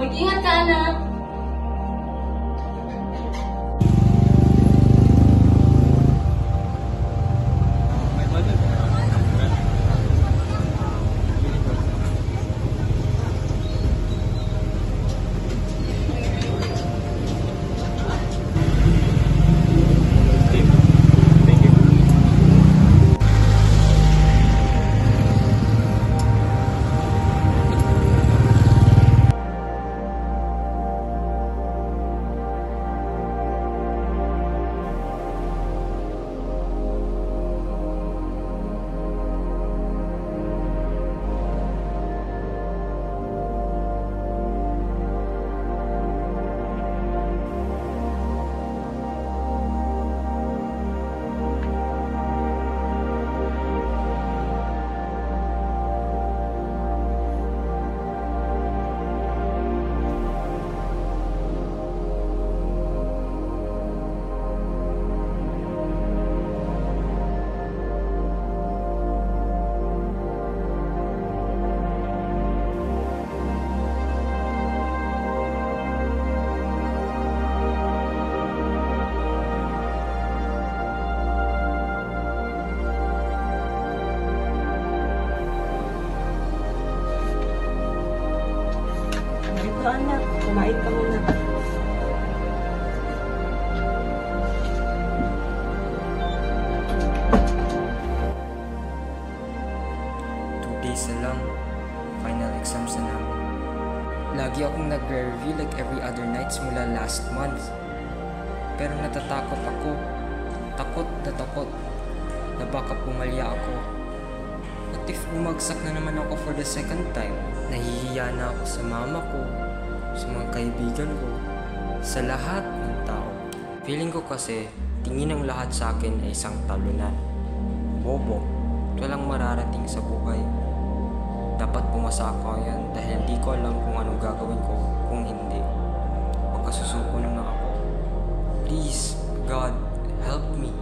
Mag-ingat ka, anak. Ito anak, kumain ka muna. Two days na lang, final exams na namin. Lagi akong nagre-review like every other nights mula last month. Pero natatakot ako. Takot na baka pumalya ako. What if bumagsak na naman ako for the second time? Nahihiya na ako sa mama ko, sa mga kaibigan ko, sa lahat ng tao. Feeling ko kasi, tingin ng lahat sa akin ay isang talunan. Bobo, walang mararating sa buhay. Dapat pumasa ako yan dahil hindi ko alam kung anong gagawin ko kung hindi. Magkasusuko na ako. Please, God, help me.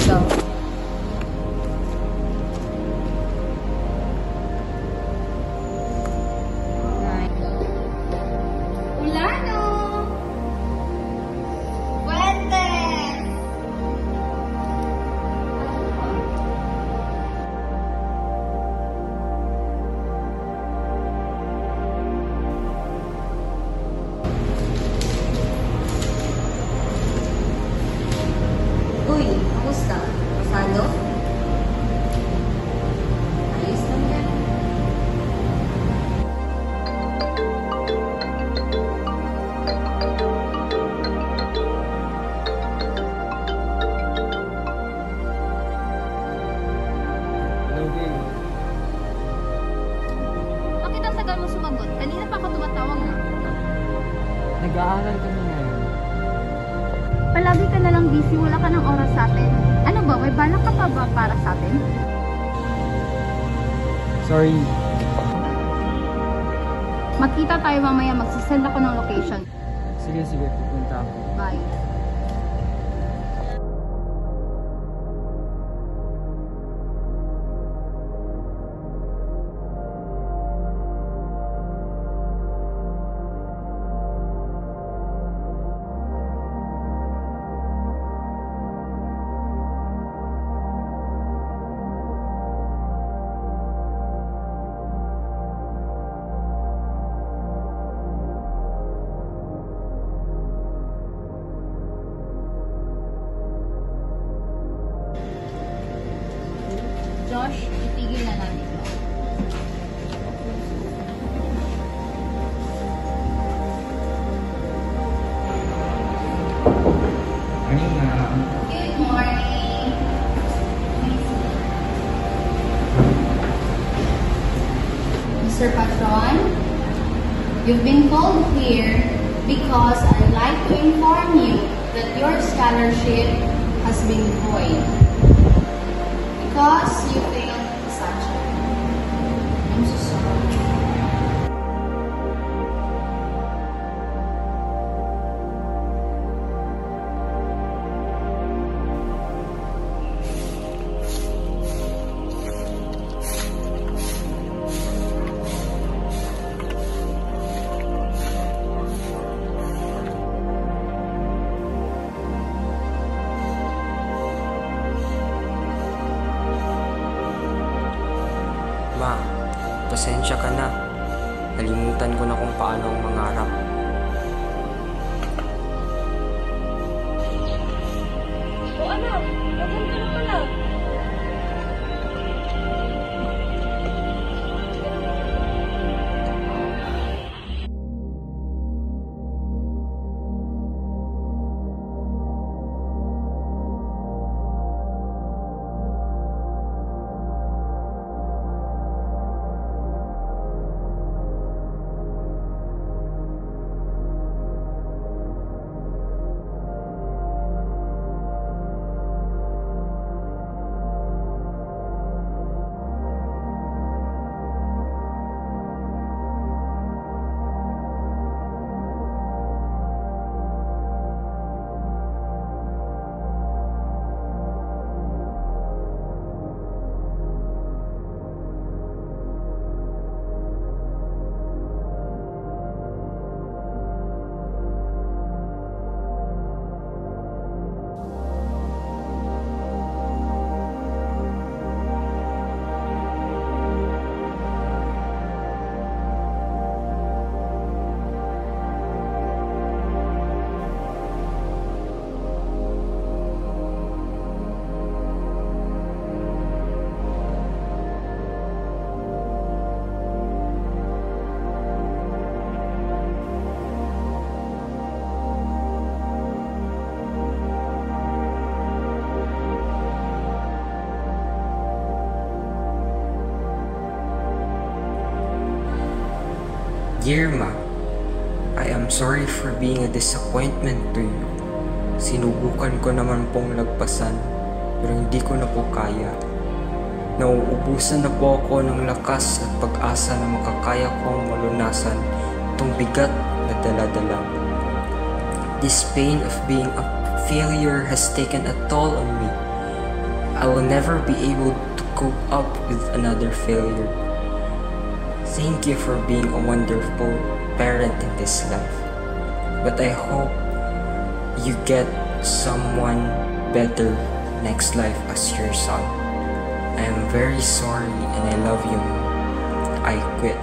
Go. Ulano! Fuentes! Uy, kamusta? Pasado? Ayos lang yan. Hello, babe. Bakit ang tagal mo sumagot? Kanina pa ako tumatawag na. Nag-aaral kami ngayon. Palagi ka na lang busy, wala ka ng oras sa atin. Ano ba, may balak ka pa ba para sa atin? Sorry. Magkita tayo mamaya, magsisend ako ng location. Sige, pupunta ako. Bye. Passion. You've been called here because I'd like to inform you that your scholarship has been void because you failed the subject. I'm so sorry. Ma, pasensya ka na. Nalimutan ko na kung paano ang mangarap. O anak, nagpunta na pala. Dear Ma, I am sorry for being a disappointment to you. Sinubukan ko naman pong lagpasan, pero hindi ko na po kaya. Nauubusan na po ako ng lakas at pag-asa na makakaya kong malunasan itong bigat na dala-dala. This pain of being a failure has taken a toll on me. I will never be able to cope up with another failure. Thank you for being a wonderful parent in this life. But I hope you get someone better next life as your son. I am very sorry and I love you, Mom. I quit.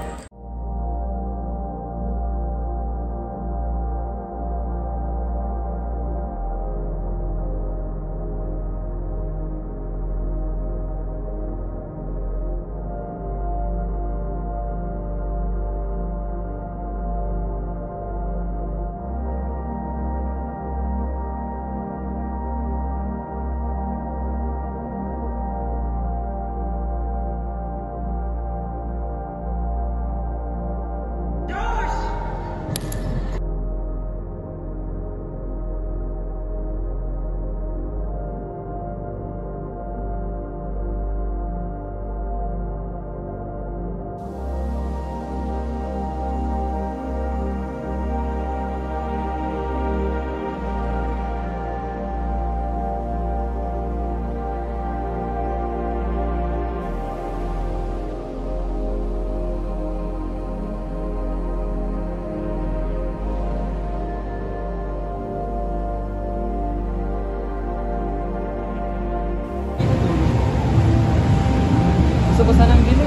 Gusto ko sanang dito.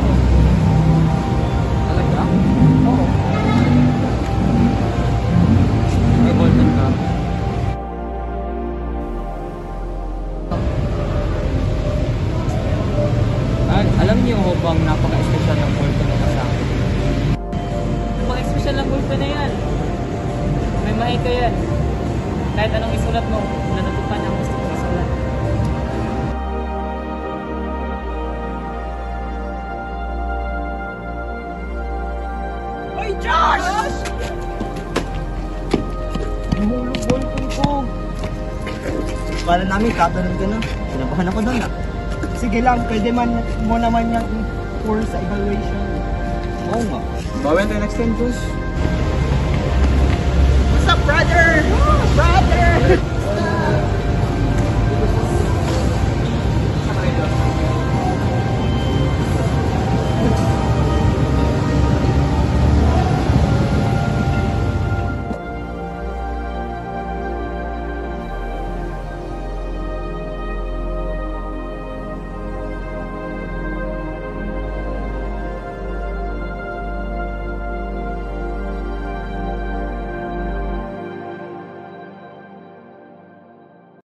Talaga? Oo. May Bolton ka? Alam niyo ho bang napaka-espesyal ng Bolton na sa akin? Napaka-espesyal ng Bolton na yan. May mahika yan. Kahit anong isulat mo, natutupan ang gusto mong isulat. Hoy, Josh! Mahulog ballpen ko. Para namin, katanong ka na. Kinabahan ako doon, ah. Sige lang, pwede mo naman yung for sa evaluation. Oo nga. Bawian tayo next time, Josh. What's up, brother? Brother!